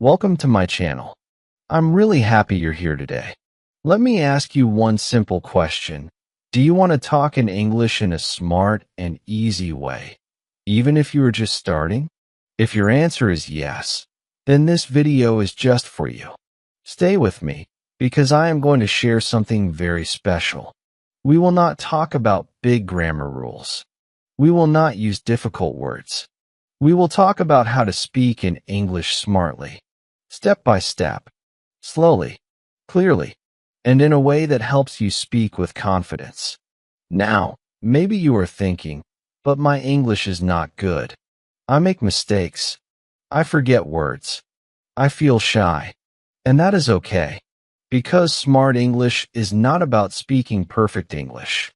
Welcome to my channel. I'm really happy you're here today. Let me ask you one simple question. Do you want to talk in English in a smart and easy way, even if you are just starting? If your answer is yes, then this video is just for you. Stay with me, because I am going to share something very special. We will not talk about big grammar rules. We will not use difficult words. We will talk about how to speak in English smartly, step by step, slowly, clearly, and in a way that helps you speak with confidence. Now, maybe you are thinking, but my English is not good. I make mistakes. I forget words. I feel shy. And that is okay, because smart English is not about speaking perfect English.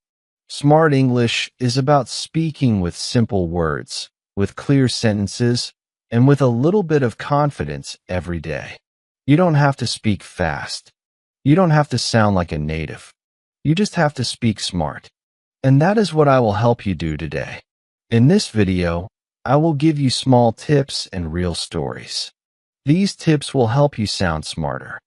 Smart English is about speaking with simple words, with clear sentences, and with a little bit of confidence every day. You don't have to speak fast. You don't have to sound like a native. You just have to speak smart. And that is what I will help you do today. In this video, I will give you small tips and real stories. These tips will help you sound smarter.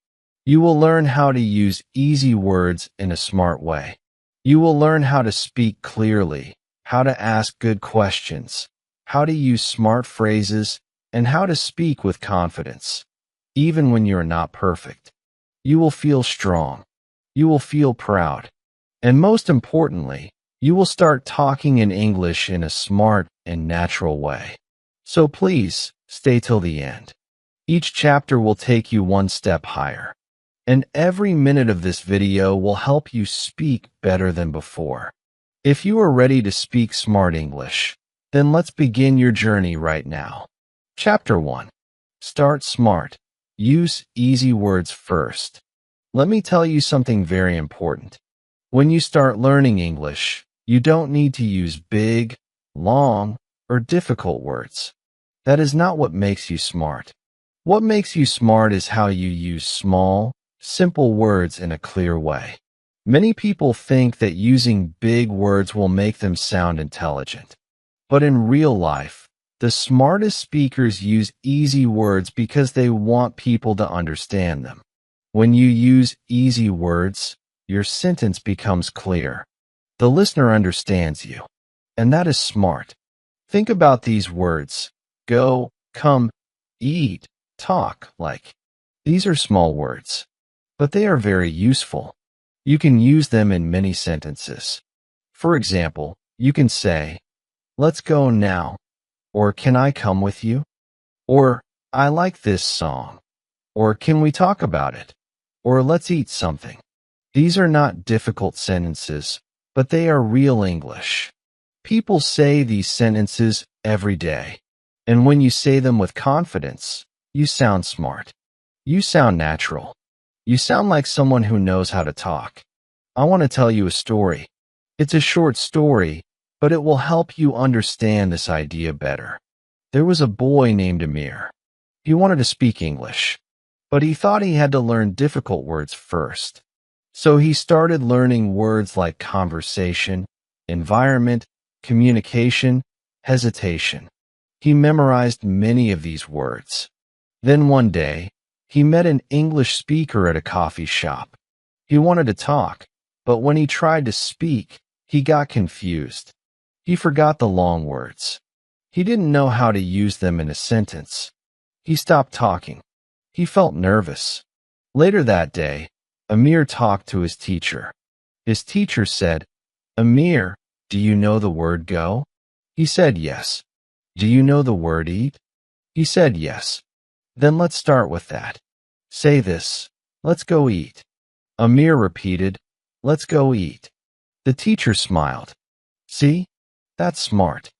You will learn how to use easy words in a smart way. You will learn how to speak clearly, how to ask good questions, how to use smart phrases, and how to speak with confidence. Even when you're not perfect, you will feel strong. You will feel proud. And most importantly, you will start talking in English in a smart and natural way. So please, stay till the end. Each chapter will take you one step higher. And every minute of this video will help you speak better than before. If you are ready to speak smart English, then let's begin your journey right now. Chapter 1. Start smart. Use easy words first. Let me tell you something very important. When you start learning English, you don't need to use big, long, or difficult words. That is not what makes you smart. What makes you smart is how you use small, simple words in a clear way. Many people think that using big words will make them sound intelligent. But in real life, the smartest speakers use easy words because they want people to understand them. When you use easy words, your sentence becomes clear. The listener understands you. And that is smart. Think about these words. Go, come, eat, talk, like. These are small words, but they are very useful. You can use them in many sentences. For example, you can say, "Let's go now," or "Can I come with you?" Or "I like this song," or "Can we talk about it?" or "Let's eat something." These are not difficult sentences, but they are real English. People say these sentences every day, and when you say them with confidence, you sound smart. You sound natural. You sound like someone who knows how to talk. I want to tell you a story. It's a short story, but it will help you understand this idea better. There was a boy named Amir. He wanted to speak English, but he thought he had to learn difficult words first. So he started learning words like conversation, environment, communication, hesitation. He memorized many of these words. Then one day, he met an English speaker at a coffee shop. He wanted to talk, but when he tried to speak, he got confused. He forgot the long words. He didn't know how to use them in a sentence. He stopped talking. He felt nervous. Later that day, Amir talked to his teacher. His teacher said, "Amir, do you know the word go?" He said yes. "Do you know the word eat?" He said yes. "Then let's start with that. Say this, 'Let's go eat.'" Amir repeated, "Let's go eat." The teacher smiled. "See? That's smart.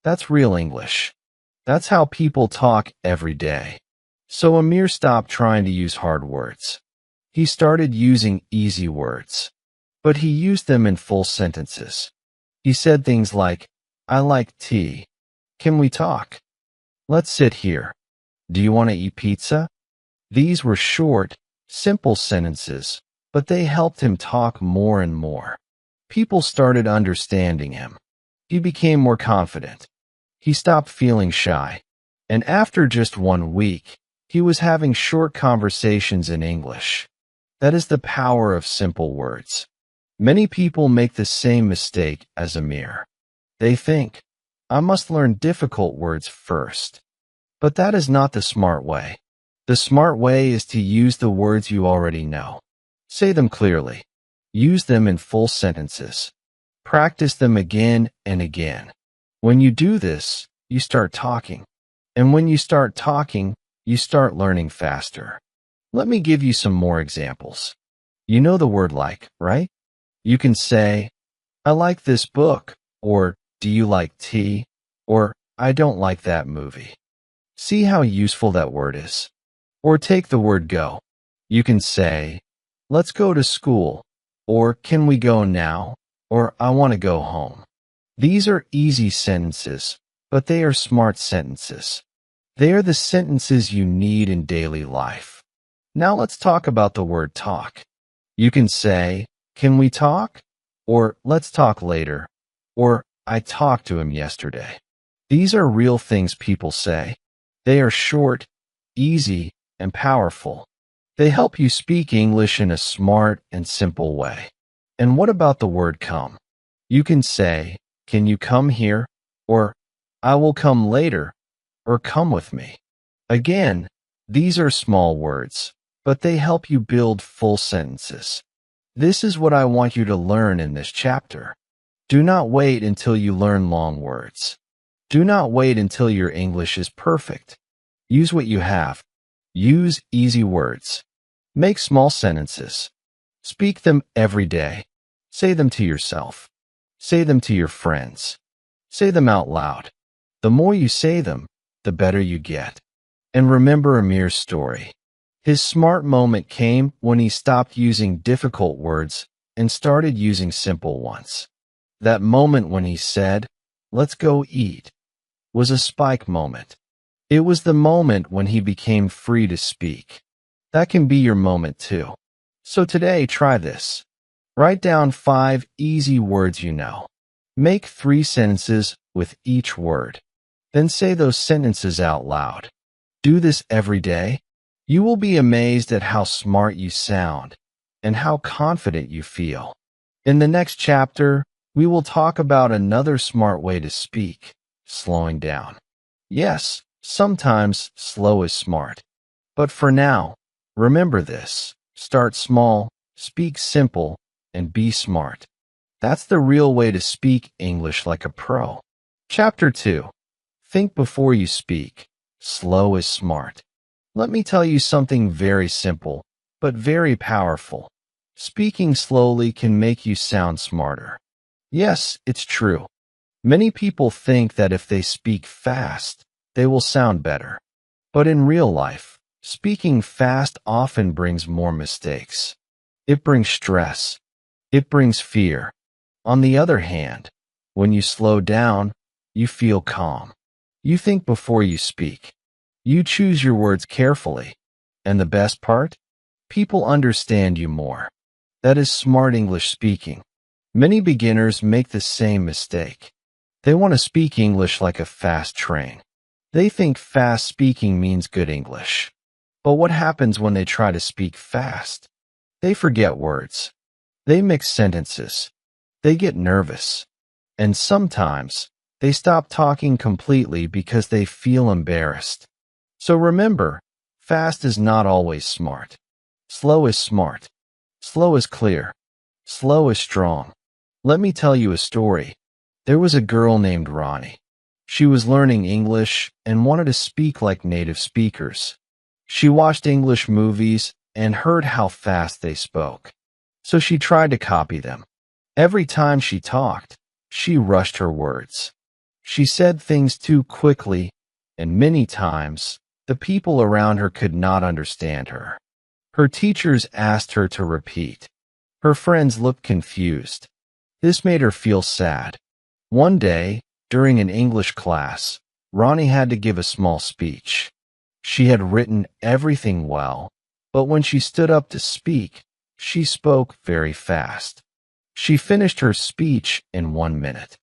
That's real English. That's how people talk every day." So Amir stopped trying to use hard words. He started using easy words. But he used them in full sentences. He said things like, "I like tea. Can we talk? Let's sit here. Do you want to eat pizza?" These were short, simple sentences, but they helped him talk more and more. People started understanding him. He became more confident. He stopped feeling shy. And after just 1 week, He was having short conversations in English. That is the power of simple words. Many people make the same mistake as Amir. They think, I must learn difficult words first. But that is not the smart way. The smart way is to use the words you already know. Say them clearly. Use them in full sentences. Practice them again and again. When you do this, you start talking. And when you start talking, you start learning faster. Let me give you some more examples. You know the word like, right? You can say, I like this book, or do you like tea, or I don't like that movie. See how useful that word is? Or take the word go. You can say, let's go to school, or can we go now, or I want to go home. These are easy sentences, but they are smart sentences. They are the sentences you need in daily life. Now let's talk about the word talk. You can say, can we talk? Or let's talk later. Or I talked to him yesterday. These are real things people say. They are short, easy, and powerful. They help you speak English in a smart and simple way. And what about the word come? You can say, can you come here? Or I will come later. Or come with me. Again, these are small words, but they help you build full sentences. This is what I want you to learn in this chapter. Do not wait until you learn long words. Do not wait until your English is perfect. Use what you have. Use easy words. Make small sentences. Speak them every day. Say them to yourself. Say them to your friends. Say them out loud. The more you say them, the better you get. And remember Amir's story. His smart moment came when he stopped using difficult words and started using simple ones. That moment when he said, let's go eat, was a spike moment. It was the moment when he became free to speak. That can be your moment too. So today, try this. Write down 5 easy words you know. Make 3 sentences with each word. Then say those sentences out loud. Do this every day. You will be amazed at how smart you sound and how confident you feel. In the next chapter, we will talk about another smart way to speak, slowing down. Yes, sometimes slow is smart. But for now, remember this. Start small, speak simple, and be smart. That's the real way to speak English like a pro. Chapter 2. Think before you speak. Slow is smart. Let me tell you something very simple, but very powerful. Speaking slowly can make you sound smarter. Yes, it's true. Many people think that if they speak fast, they will sound better. But in real life, speaking fast often brings more mistakes. It brings stress. It brings fear. On the other hand, when you slow down, you feel calm. You think before you speak. You choose your words carefully. And the best part? People understand you more. That is smart English speaking. Many beginners make the same mistake. They want to speak English like a fast train. They think fast speaking means good English. But what happens when they try to speak fast? They forget words. They mix sentences. They get nervous. And sometimes, they stop talking completely because they feel embarrassed. So remember, fast is not always smart. Slow is smart. Slow is clear. Slow is strong. Let me tell you a story. There was a girl named Ronnie. She was learning English and wanted to speak like native speakers. She watched English movies and heard how fast they spoke. So she tried to copy them. Every time she talked, she rushed her words. She said things too quickly, and many times, the people around her could not understand her. Her teachers asked her to repeat. Her friends looked confused. This made her feel sad. One day, during an English class, Ronnie had to give a small speech. She had written everything well, but when she stood up to speak, she spoke very fast. She finished her speech in 1 minute.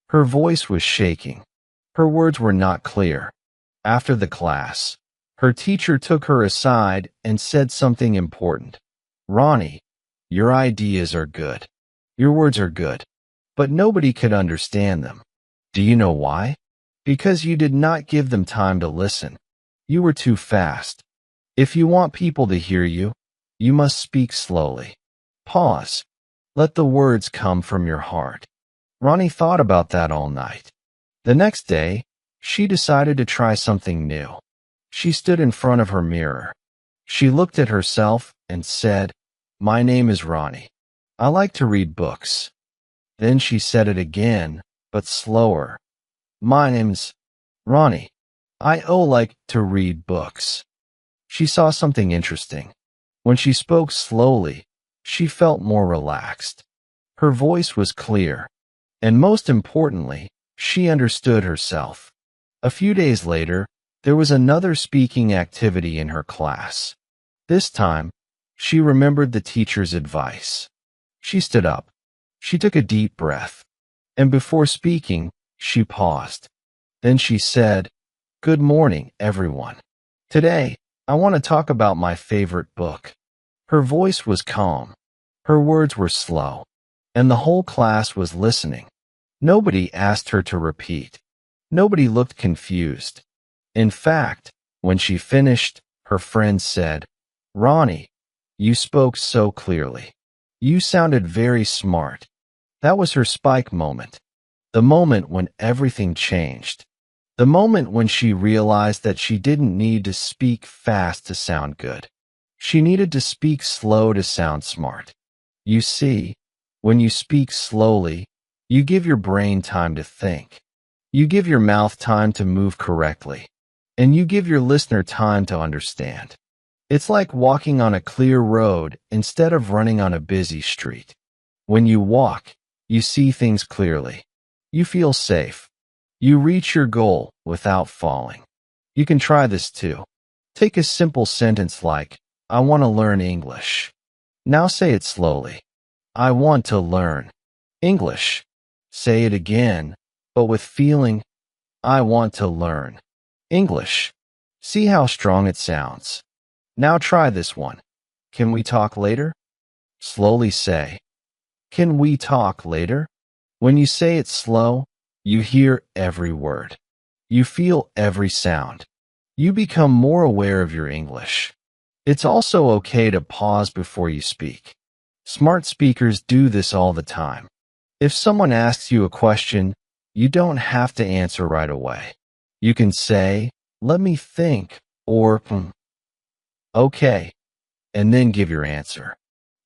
Her voice was shaking. Her words were not clear. After the class, Her teacher took her aside and said something important. Ronnie, your ideas are good. Your words are good. But nobody could understand them. Do you know why? Because you did not give them time to listen. You were too fast. If you want people to hear you, you must speak slowly. Pause. Let the words come from your heart. Ronnie thought about that all night. The next day, she decided to try something new. She stood in front of her mirror. She looked at herself and said, "My name is Ronnie. I like to read books." Then she said it again, but slower. "My name's Ronnie. I like to read books." She saw something interesting. When she spoke slowly, she felt more relaxed. Her voice was clear, and most importantly, she understood herself. A few days later, there was another speaking activity in her class. This time, she remembered the teacher's advice. She stood up. She took a deep breath, and before speaking, she paused. Then she said, "Good morning, everyone. Today, I want to talk about my favorite book." Her voice was calm. Her words were slow, and the whole class was listening. Nobody asked her to repeat. Nobody looked confused. In fact, when she finished, her friend said, "Ronnie, you spoke so clearly. You sounded very smart." That was her spike moment. The moment when everything changed. The moment when she realized that she didn't need to speak fast to sound good. She needed to speak slow to sound smart. You see, when you speak slowly, you give your brain time to think. You give your mouth time to move correctly. And you give your listener time to understand. It's like walking on a clear road instead of running on a busy street. When you walk, you see things clearly. You feel safe. You reach your goal without falling. You can try this too. Take a simple sentence like, "I want to learn English." Now say it slowly. "I want to learn English." Say it again, but with feeling. "I want to learn English." See how strong it sounds. Now try this one. "Can we talk later?" Slowly say, "Can we talk later?" When you say it slow, you hear every word. You feel every sound. You become more aware of your English. It's also okay to pause before you speak. Smart speakers do this all the time. If someone asks you a question, you don't have to answer right away. You can say, "Let me think," or, "Okay," and then give your answer.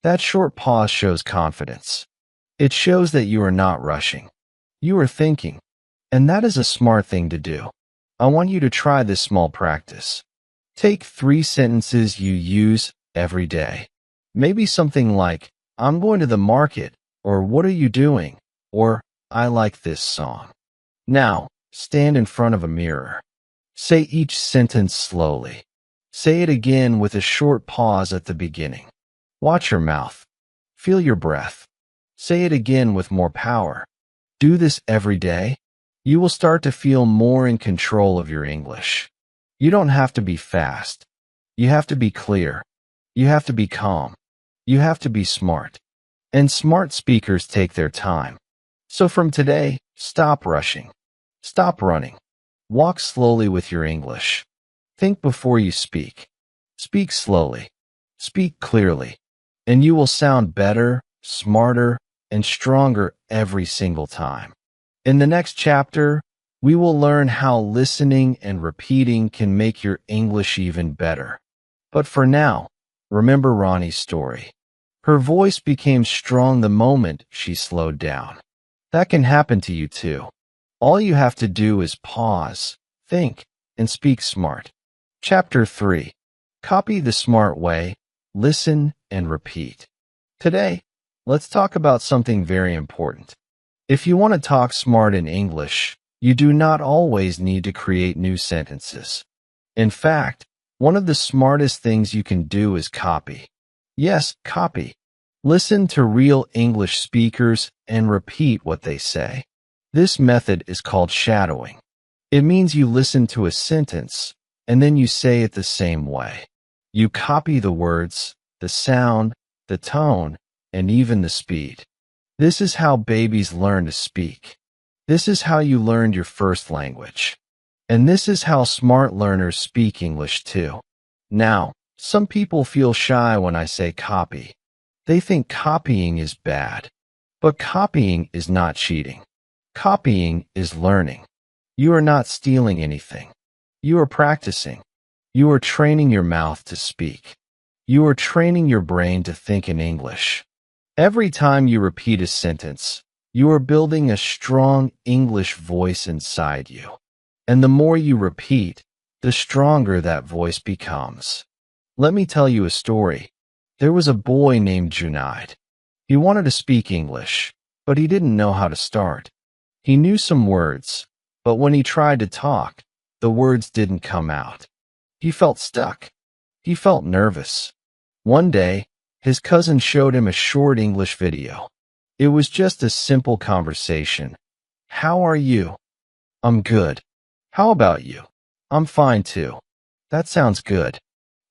That short pause shows confidence. It shows that you are not rushing. You are thinking, and that is a smart thing to do. I want you to try this small practice. Take 3 sentences you use every day. Maybe something like, "I'm going to the market," or "What are you doing?" or "I like this song." Now, stand in front of a mirror. Say each sentence slowly. Say it again with a short pause at the beginning. Watch your mouth. Feel your breath. Say it again with more power. Do this every day. You will start to feel more in control of your English. You don't have to be fast. You have to be clear. You have to be calm. You have to be smart. And smart speakers take their time. So from today, stop rushing. Stop running. Walk slowly with your English. Think before you speak. Speak slowly. Speak clearly. And you will sound better, smarter, and stronger every single time. In the next chapter, we will learn how listening and repeating can make your English even better. But for now, remember Ronnie's story. Her voice became strong the moment she slowed down. That can happen to you too. All you have to do is pause, think, and speak smart. Chapter 3. Copy the smart way, listen, and repeat. Today, let's talk about something very important. If you want to talk smart in English, you do not always need to create new sentences. In fact, one of the smartest things you can do is copy. Yes, copy. Listen to real English speakers and repeat what they say. This method is called shadowing. It means you listen to a sentence and then you say it the same way. You copy the words, the sound, the tone, and even the speed. This is how babies learn to speak. This is how you learned your first language. And this is how smart learners speak English too. Now, some people feel shy when I say copy. They think copying is bad. But copying is not cheating. Copying is learning. You are not stealing anything. You are practicing. You are training your mouth to speak. You are training your brain to think in English. Every time you repeat a sentence, you are building a strong English voice inside you. And the more you repeat, the stronger that voice becomes. Let me tell you a story. There was a boy named Junaid. He wanted to speak English, but he didn't know how to start. He knew some words, but when he tried to talk, the words didn't come out. He felt stuck. He felt nervous. One day, his cousin showed him a short English video. It was just a simple conversation. How are you? I'm good. How about you? I'm fine too. That sounds good.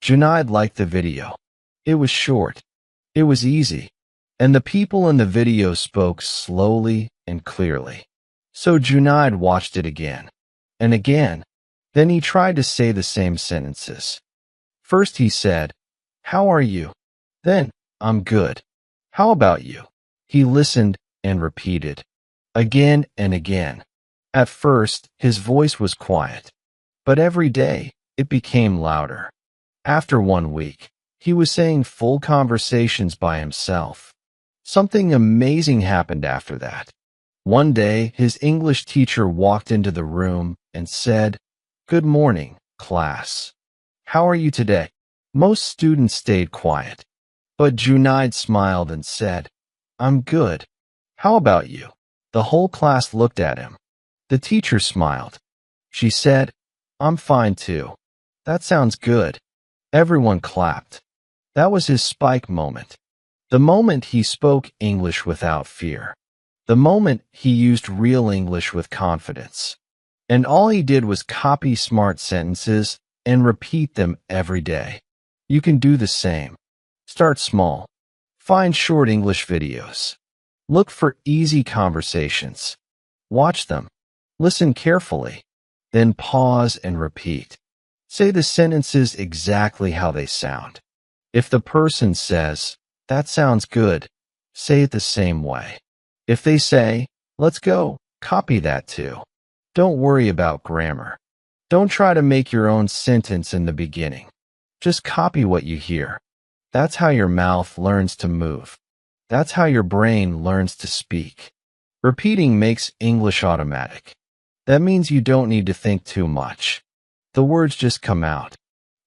Junaid liked the video. It was short. It was easy. And the people in the video spoke slowly and clearly. So Junaid watched it again and again. Then he tried to say the same sentences. First he said, "How are you?" Then, "I'm good. How about you?" He listened and repeated, again and again. At first, his voice was quiet, but every day it became louder. After 1 week, he was saying full conversations by himself. Something amazing happened after that. One day, his English teacher walked into the room and said, "Good morning, class. How are you today?" Most students stayed quiet, but Junaid smiled and said, "I'm good. How about you?" The whole class looked at him. The teacher smiled. She said, "I'm fine too. That sounds good." Everyone clapped. That was his spike moment. The moment he spoke English without fear. The moment he used real English with confidence. And all he did was copy smart sentences and repeat them every day. You can do the same. Start small. Find short English videos. Look for easy conversations. Watch them. Listen carefully. Then pause and repeat. Say the sentences exactly how they sound. If the person says, "That sounds good," say it the same way. If they say, "Let's go," copy that too. Don't worry about grammar. Don't try to make your own sentence in the beginning. Just copy what you hear. That's how your mouth learns to move. That's how your brain learns to speak. Repeating makes English automatic. That means you don't need to think too much. The words just come out.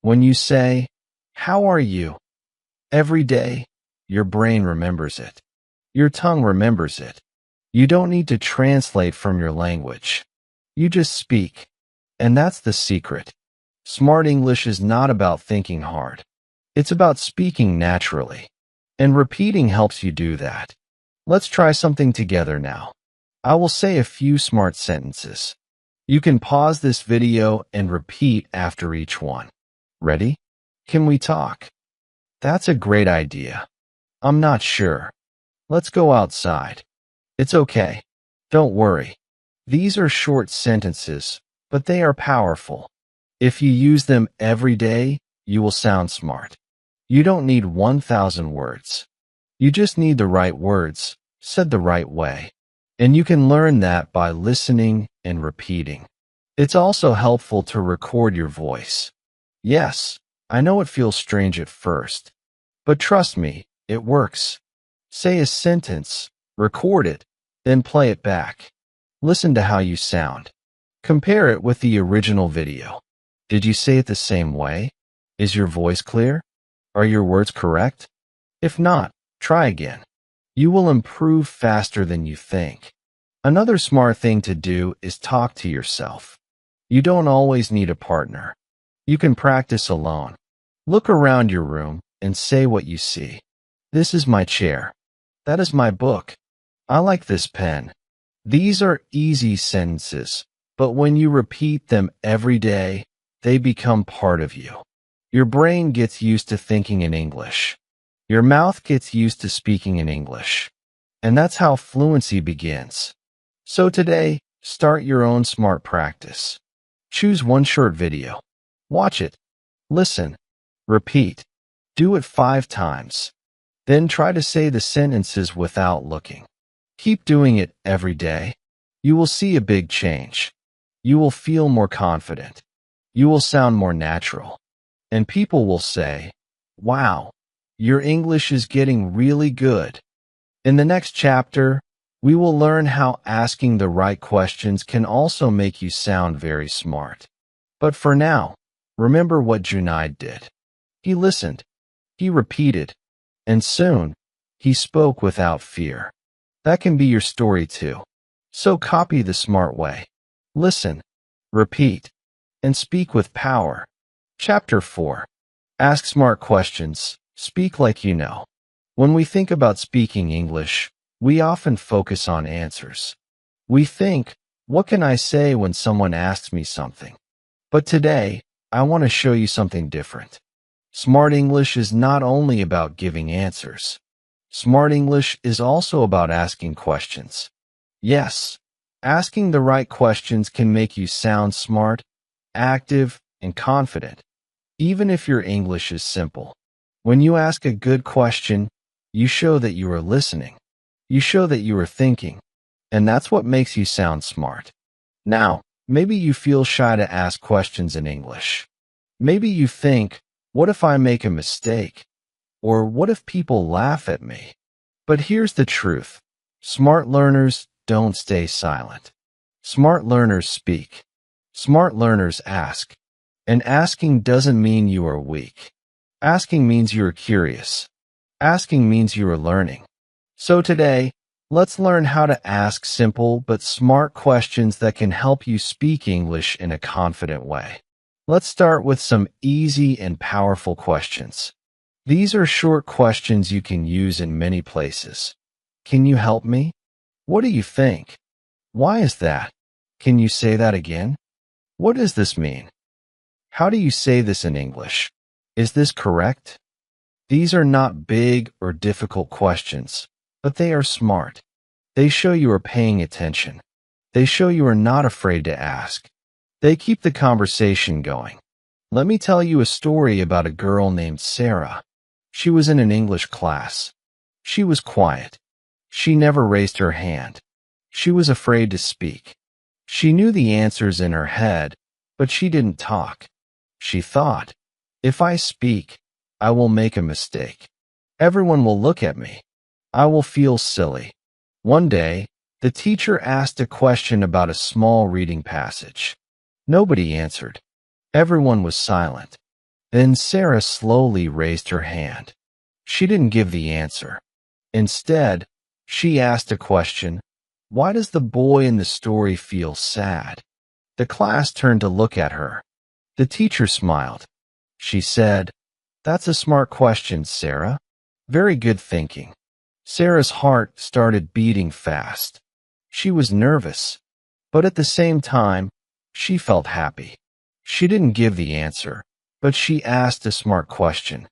When you say, "How are you?" every day, your brain remembers it. Your tongue remembers it. You don't need to translate from your language. You just speak. And that's the secret. Smart English is not about thinking hard. It's about speaking naturally. And repeating helps you do that. Let's try something together now. I will say a few smart sentences. You can pause this video and repeat after each one. Ready? Can we talk? That's a great idea. I'm not sure. Let's go outside. It's okay. Don't worry. These are short sentences, but they are powerful. If you use them every day, you will sound smart. You don't need 1,000 words. You just need the right words, said the right way. And you can learn that by listening and repeating. It's also helpful to record your voice. Yes, I know it feels strange at first, but trust me, it works. Say a sentence, record it, then play it back. Listen to how you sound. Compare it with the original video. Did you say it the same way? Is your voice clear? Are your words correct? If not, try again. You will improve faster than you think. Another smart thing to do is talk to yourself. You don't always need a partner. You can practice alone. Look around your room and say what you see. This is my chair. That is my book. I like this pen. These are easy sentences, but when you repeat them every day, they become part of you. Your brain gets used to thinking in English. Your mouth gets used to speaking in English. And that's how fluency begins. So today, start your own smart practice. Choose one short video. Watch it. Listen. Repeat. Do it 5 times. Then try to say the sentences without looking. Keep doing it every day. You will see a big change. You will feel more confident. You will sound more natural. And people will say, "Wow, your English is getting really good." In the next chapter, we will learn how asking the right questions can also make you sound very smart. But for now, remember what Junaid did. He listened, he repeated, and soon, he spoke without fear. That can be your story too. So copy the smart way. Listen, repeat, and speak with power. Chapter 4. Ask smart questions. Speak like you know. When we think about speaking English, we often focus on answers. We think, what can I say when someone asks me something? But today, I want to show you something different. Smart English is not only about giving answers. Smart English is also about asking questions. Yes, asking the right questions can make you sound smart, active, and confident, even if your English is simple. When you ask a good question, you show that you are listening. You show that you are thinking. And that's what makes you sound smart. Now, maybe you feel shy to ask questions in English. Maybe you think, what if I make a mistake? Or what if people laugh at me? But here's the truth. Smart learners don't stay silent. Smart learners speak. Smart learners ask. And asking doesn't mean you are weak. Asking means you are curious. Asking means you are learning. So today, let's learn how to ask simple but smart questions that can help you speak English in a confident way. Let's start with some easy and powerful questions. These are short questions you can use in many places. Can you help me? What do you think? Why is that? Can you say that again? What does this mean? How do you say this in English? Is this correct? These are not big or difficult questions, but they are smart. They show you are paying attention. They show you are not afraid to ask. They keep the conversation going. Let me tell you a story about a girl named Sarah. She was in an English class. She was quiet. She never raised her hand. She was afraid to speak. She knew the answers in her head, but she didn't talk. She thought, if I speak, I will make a mistake. Everyone will look at me. I will feel silly. One day, the teacher asked a question about a small reading passage. Nobody answered. Everyone was silent. Then Sarah slowly raised her hand. She didn't give the answer. Instead, she asked a question. Why does the boy in the story feel sad? The class turned to look at her. The teacher smiled. She said, "That's a smart question, Sarah. Very good thinking." Sarah's heart started beating fast. She was nervous, but at the same time, she felt happy. She didn't give the answer, but she asked a smart question,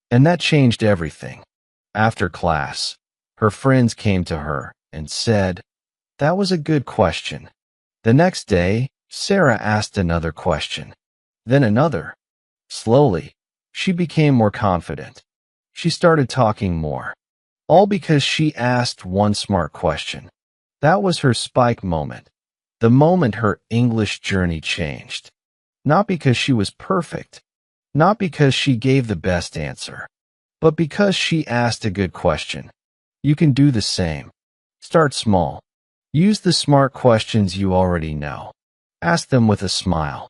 and that changed everything. After class, her friends came to her and said, "That was a good question." The next day, Sarah asked another question, then another. Slowly, she became more confident. She started talking more, all because she asked one smart question. That was her spike moment, the moment her English journey changed. Not because she was perfect, not because she gave the best answer, but because she asked a good question. You can do the same. Start small. Use the smart questions you already know. Ask them with a smile.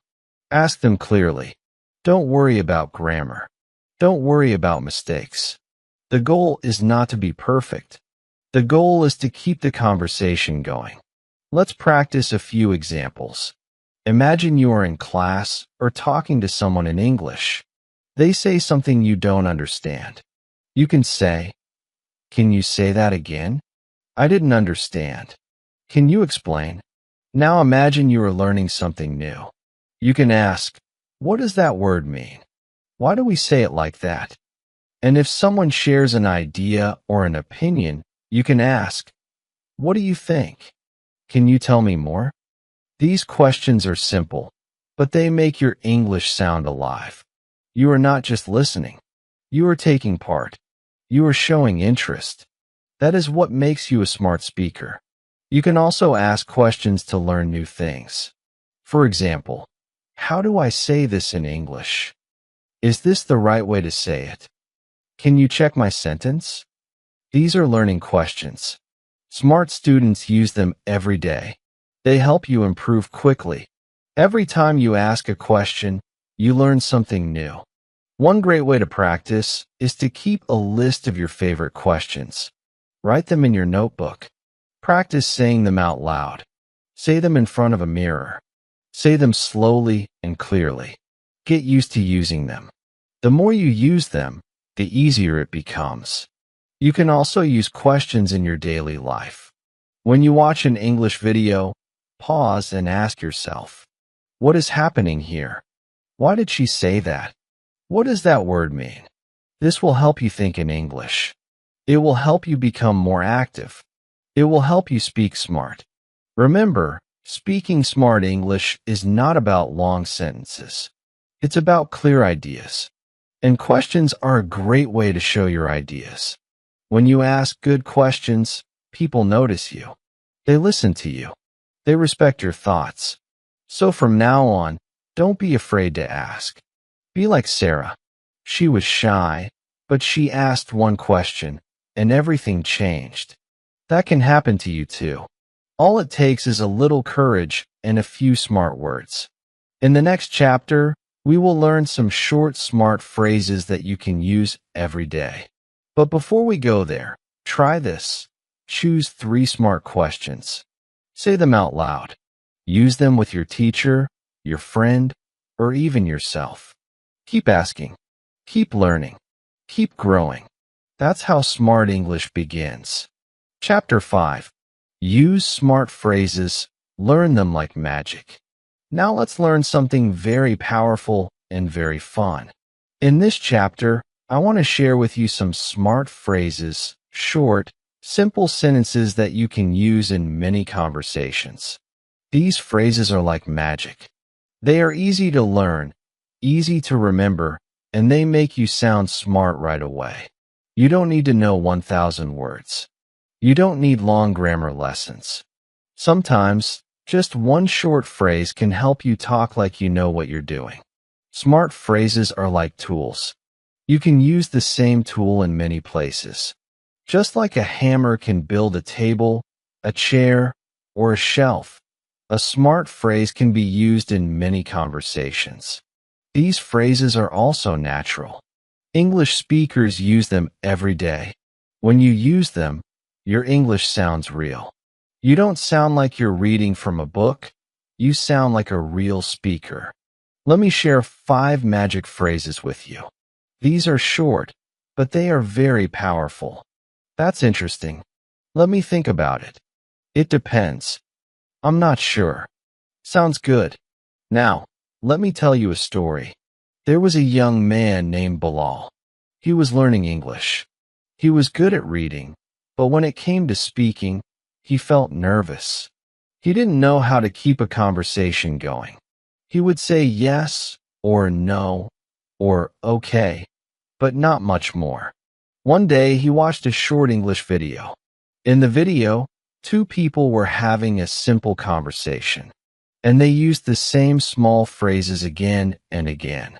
Ask them clearly. Don't worry about grammar. Don't worry about mistakes. The goal is not to be perfect. The goal is to keep the conversation going. Let's practice a few examples. Imagine you are in class or talking to someone in English. They say something you don't understand. You can say, "Can you say that again? I didn't understand. Can you explain?" Now imagine you are learning something new. You can ask, What does that word mean? Why do we say it like that? And if someone shares an idea or an opinion, you can ask, what do you think? Can you tell me more? These questions are simple, but they make your English sound alive. You are not just listening. You are taking part. You are showing interest. That is what makes you a smart speaker. You can also ask questions to learn new things. For example, how do I say this in English? Is this the right way to say it? Can you check my sentence? These are learning questions. Smart students use them every day. They help you improve quickly. Every time you ask a question, you learn something new. One great way to practice is to keep a list of your favorite questions. Write them in your notebook. Practice saying them out loud. Say them in front of a mirror. Say them slowly and clearly. Get used to using them. The more you use them, the easier it becomes. You can also use questions in your daily life. When you watch an English video, pause and ask yourself, what is happening here? Why did she say that? What does that word mean? This will help you think in English. It will help you become more active. It will help you speak smart. Remember, speaking smart English is not about long sentences. It's about clear ideas. And questions are a great way to show your ideas. When you ask good questions, people notice you. They listen to you. They respect your thoughts. So from now on, don't be afraid to ask. Be like Sarah. She was shy, but she asked one question, and everything changed. That can happen to you too. All it takes is a little courage and a few smart words. In the next chapter, we will learn some short, smart phrases that you can use every day. But before we go there, try this. Choose 3 smart questions. Say them out loud. Use them with your teacher, your friend, or even yourself. Keep asking. Keep learning. Keep growing. That's how smart English begins. Chapter 5. Use smart phrases. Learn them like magic. Now let's learn something very powerful and very fun. In this chapter, I want to share with you some smart phrases, short, simple sentences that you can use in many conversations. These phrases are like magic. They are easy to learn, easy to remember, and they make you sound smart right away. You don't need to know 1,000 words. You don't need long grammar lessons. Sometimes, just one short phrase can help you talk like you know what you're doing. Smart phrases are like tools. You can use the same tool in many places. Just like a hammer can build a table, a chair, or a shelf, a smart phrase can be used in many conversations. These phrases are also natural. English speakers use them every day. When you use them, your English sounds real. You don't sound like you're reading from a book. You sound like a real speaker. Let me share 5 magic phrases with you. These are short, but they are very powerful. That's interesting. Let me think about it. It depends. I'm not sure. Sounds good. Now, let me tell you a story. There was a young man named Bilal. He was learning English. He was good at reading, but when it came to speaking, he felt nervous. He didn't know how to keep a conversation going. He would say yes or no or okay, but not much more. One day, he watched a short English video. In the video, 2 people were having a simple conversation, and they used the same small phrases again and again.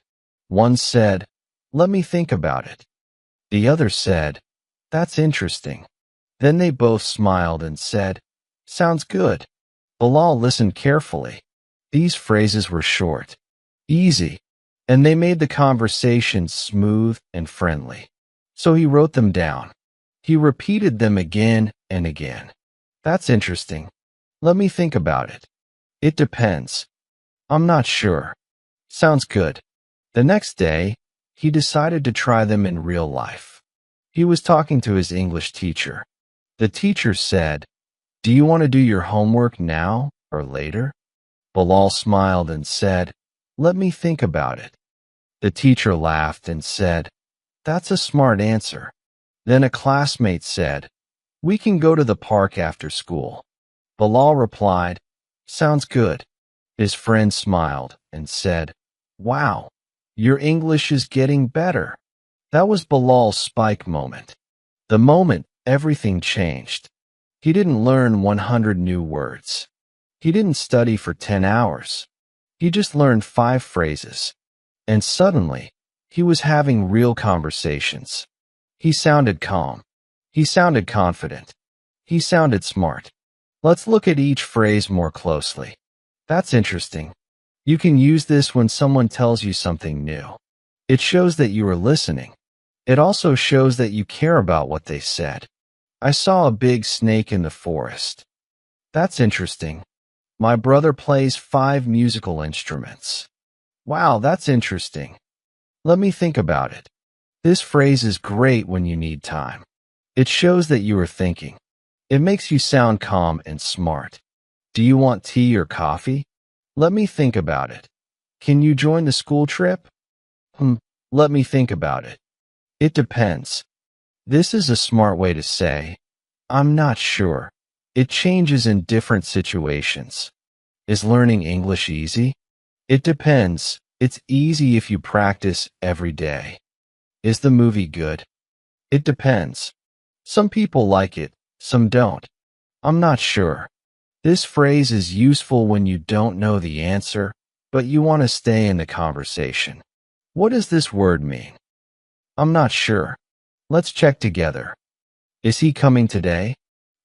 One said, "Let me think about it." The other said, "That's interesting." Then they both smiled and said, "Sounds good." Bilal listened carefully. These phrases were short, easy, and they made the conversation smooth and friendly. So he wrote them down. He repeated them again and again. "That's interesting. Let me think about it. It depends. I'm not sure. Sounds good." The next day, he decided to try them in real life. He was talking to his English teacher. The teacher said, "Do you want to do your homework now or later?" Bilal smiled and said, Let me think about it. The teacher laughed and said, "That's a smart answer." Then a classmate said, "We can go to the park after school." Bilal replied, "Sounds good." His friend smiled and said, "Wow, your English is getting better." That was Bilal's spike moment. The moment everything changed. He didn't learn 100 new words. He didn't study for 10 hours. He just learned 5 phrases. And suddenly, he was having real conversations. He sounded calm. He sounded confident. He sounded smart. Let's look at each phrase more closely. That's interesting. You can use this when someone tells you something new. It shows that you are listening. It also shows that you care about what they said. I saw a big snake in the forest. That's interesting. My brother plays 5 musical instruments. Wow, that's interesting. Let me think about it. This phrase is great when you need time. It shows that you are thinking. It makes you sound calm and smart. Do you want tea or coffee? Let me think about it. Can you join the school trip? Let me think about it. It depends. This is a smart way to say, "I'm not sure." It changes in different situations. Is learning English easy? It depends. It's easy if you practice every day. Is the movie good? It depends. Some people like it, some don't. I'm not sure. This phrase is useful when you don't know the answer, but you want to stay in the conversation. What does this word mean? I'm not sure. Let's check together. Is he coming today?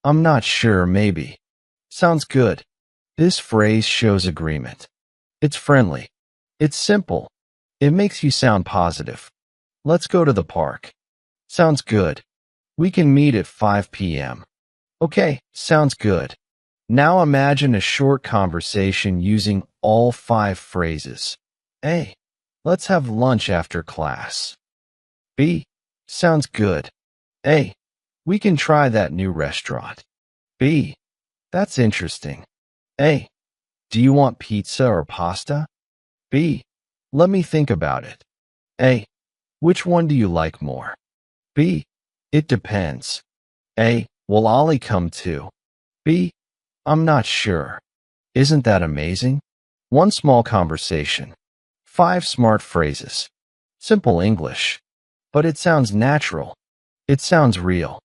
I'm not sure, maybe. Sounds good. This phrase shows agreement. It's friendly. It's simple. It makes you sound positive. Let's go to the park. Sounds good. We can meet at 5 p.m. Okay, sounds good. Now imagine a short conversation using all 5 phrases. A. Let's have lunch after class. B. Sounds good. A. We can try that new restaurant. B. That's interesting. A. Do you want pizza or pasta? B. Let me think about it. A. Which one do you like more? B. It depends. A. Will Ollie come too? B. I'm not sure. Isn't that amazing? One small conversation. 5 smart phrases. Simple English. But it sounds natural. It sounds real.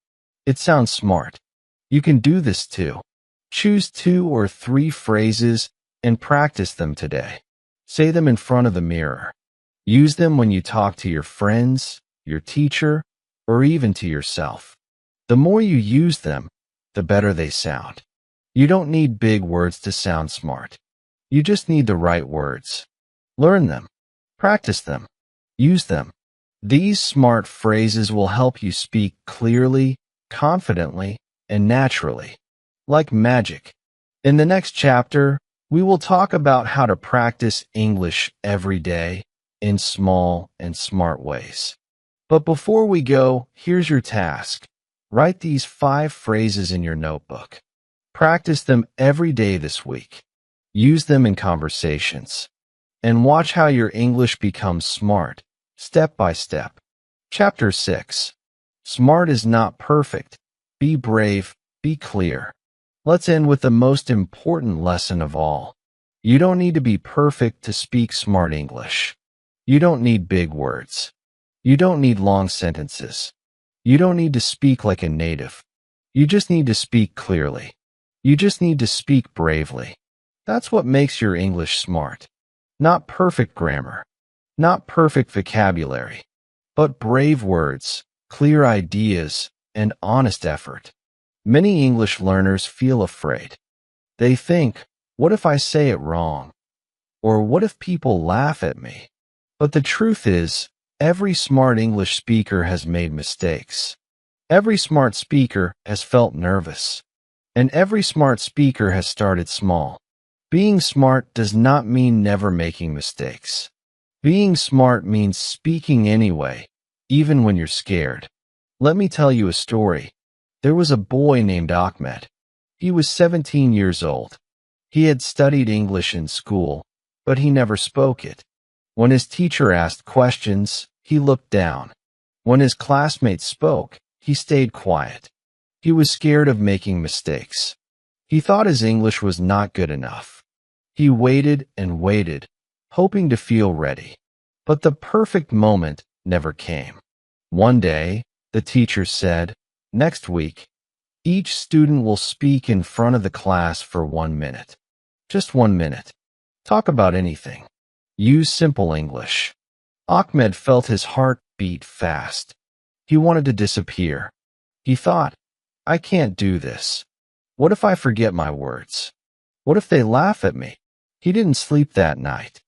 It sounds smart. You can do this too. Choose 2 or 3 phrases and practice them today. Say them in front of the mirror. Use them when you talk to your friends, your teacher, or even to yourself. The more you use them, the better they sound. You don't need big words to sound smart. You just need the right words. Learn them. Practice them. Use them. These smart phrases will help you speak clearly, confidently, and naturally. Like magic. In the next chapter, we will talk about how to practice English every day in small and smart ways. But before we go, here's your task. Write these 5 phrases in your notebook. Practice them every day this week. Use them in conversations. And watch how your English becomes smart, step by step. Chapter 6. Smart is not perfect. Be brave, be clear. Let's end with the most important lesson of all. You don't need to be perfect to speak smart English. You don't need big words. You don't need long sentences. You don't need to speak like a native. You just need to speak clearly. You just need to speak bravely. That's what makes your English smart. Not perfect grammar. Not perfect vocabulary. But brave words, clear ideas, and honest effort. Many English learners feel afraid. They think, what if I say it wrong? Or what if people laugh at me? But the truth is, every smart English speaker has made mistakes. Every smart speaker has felt nervous. And every smart speaker has started small. Being smart does not mean never making mistakes. Being smart means speaking anyway, even when you're scared. Let me tell you a story. There was a boy named Ahmed. He was 17 years old. He had studied English in school, but he never spoke it. When his teacher asked questions, he looked down. When his classmates spoke, he stayed quiet. He was scared of making mistakes. He thought his English was not good enough. He waited and waited, hoping to feel ready. But the perfect moment never came. One day, the teacher said, "Next week, each student will speak in front of the class for 1 minute. Just 1 minute. Talk about anything. Use simple English." Ahmed felt his heart beat fast. He wanted to disappear. He thought, "I can't do this. What if I forget my words? What if they laugh at me?" He didn't sleep that night.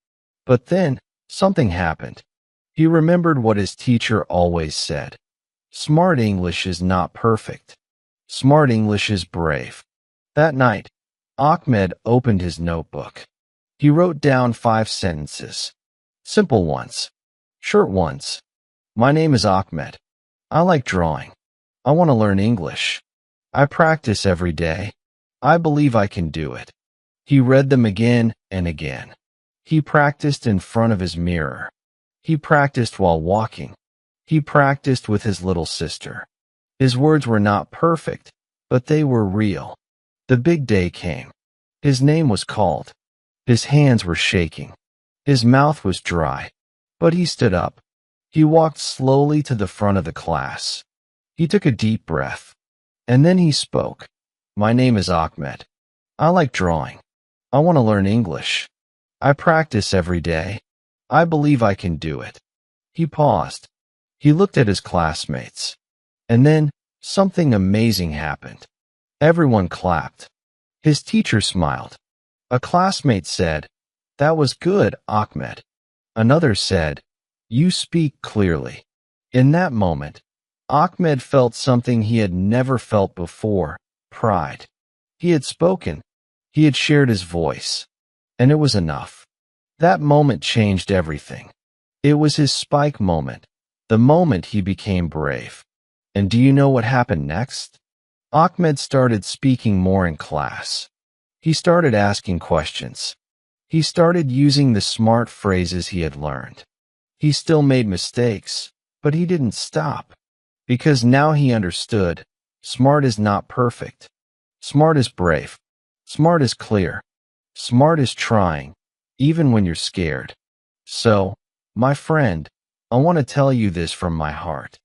But then, something happened. He remembered what his teacher always said. Smart English is not perfect. Smart English is brave. That night, Ahmed opened his notebook. He wrote down 5 sentences. Simple ones. Short ones. My name is Ahmed. I like drawing. I want to learn English. I practice every day. I believe I can do it. He read them again and again. He practiced in front of his mirror. He practiced while walking. He practiced with his little sister. His words were not perfect, but they were real. The big day came. His name was called. His hands were shaking. His mouth was dry. But he stood up. He walked slowly to the front of the class. He took a deep breath. And then he spoke. My name is Ahmed. I like drawing. I want to learn English. I practice every day. I believe I can do it. He paused. He looked at his classmates. And then something amazing happened. Everyone clapped. His teacher smiled. A classmate said, "That was good, Ahmed." Another said, "You speak clearly." In that moment, Ahmed felt something he had never felt before, pride. He had spoken. He had shared his voice. And it was enough. That moment changed everything. It was his spike moment, the moment he became brave. And do you know what happened next? Ahmed started speaking more in class. He started asking questions. He started using the smart phrases he had learned. He still made mistakes, but he didn't stop. Because now he understood, smart is not perfect. Smart is brave. Smart is clear. Smart is trying, even when you're scared. So, my friend, I want to tell you this from my heart.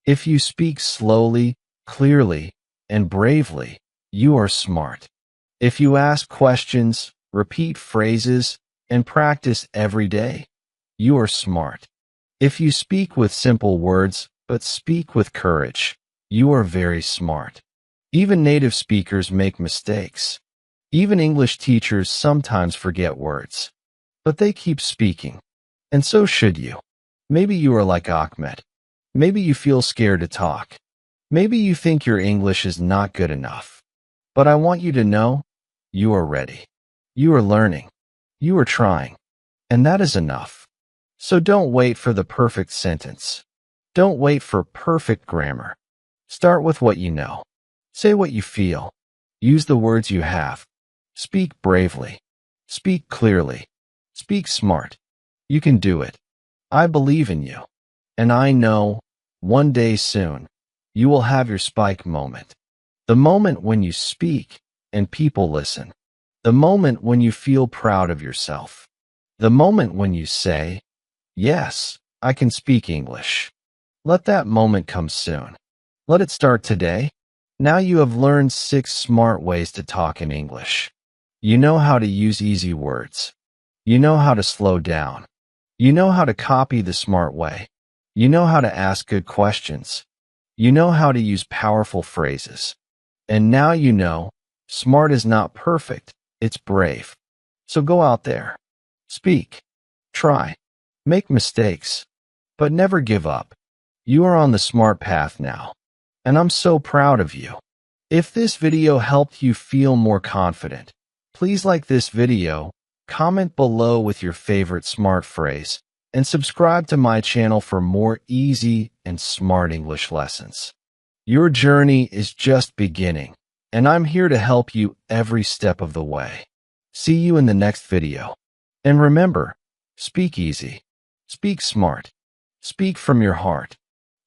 If you speak slowly, clearly, and bravely, you are smart. If you ask questions, repeat phrases, and practice every day, you are smart. If you speak with simple words, but speak with courage, you are very smart. Even native speakers make mistakes. Even English teachers sometimes forget words. But they keep speaking. And so should you. Maybe you are like Ahmed. Maybe you feel scared to talk. Maybe you think your English is not good enough. But I want you to know, you are ready. You are learning. You are trying. And that is enough. So don't wait for the perfect sentence. Don't wait for perfect grammar. Start with what you know. Say what you feel. Use the words you have. Speak bravely. Speak clearly. Speak smart. You can do it. I believe in you. And I know, one day soon, you will have your spike moment. The moment when you speak and people listen. The moment when you feel proud of yourself. The moment when you say, "Yes, I can speak English." Let that moment come soon. Let it start today. Now you have learned 6 smart ways to talk in English. You know how to use easy words. You know how to slow down. You know how to copy the smart way. You know how to ask good questions. You know how to use powerful phrases. And now you know, smart is not perfect, it's brave. So go out there. Speak. Try. Make mistakes. But never give up. You are on the smart path now. And I'm so proud of you. If this video helped you feel more confident, please like this video, comment below with your favorite smart phrase, and subscribe to my channel for more easy and smart English lessons. Your journey is just beginning, and I'm here to help you every step of the way. See you in the next video. And remember, speak easy. Speak smart. Speak from your heart.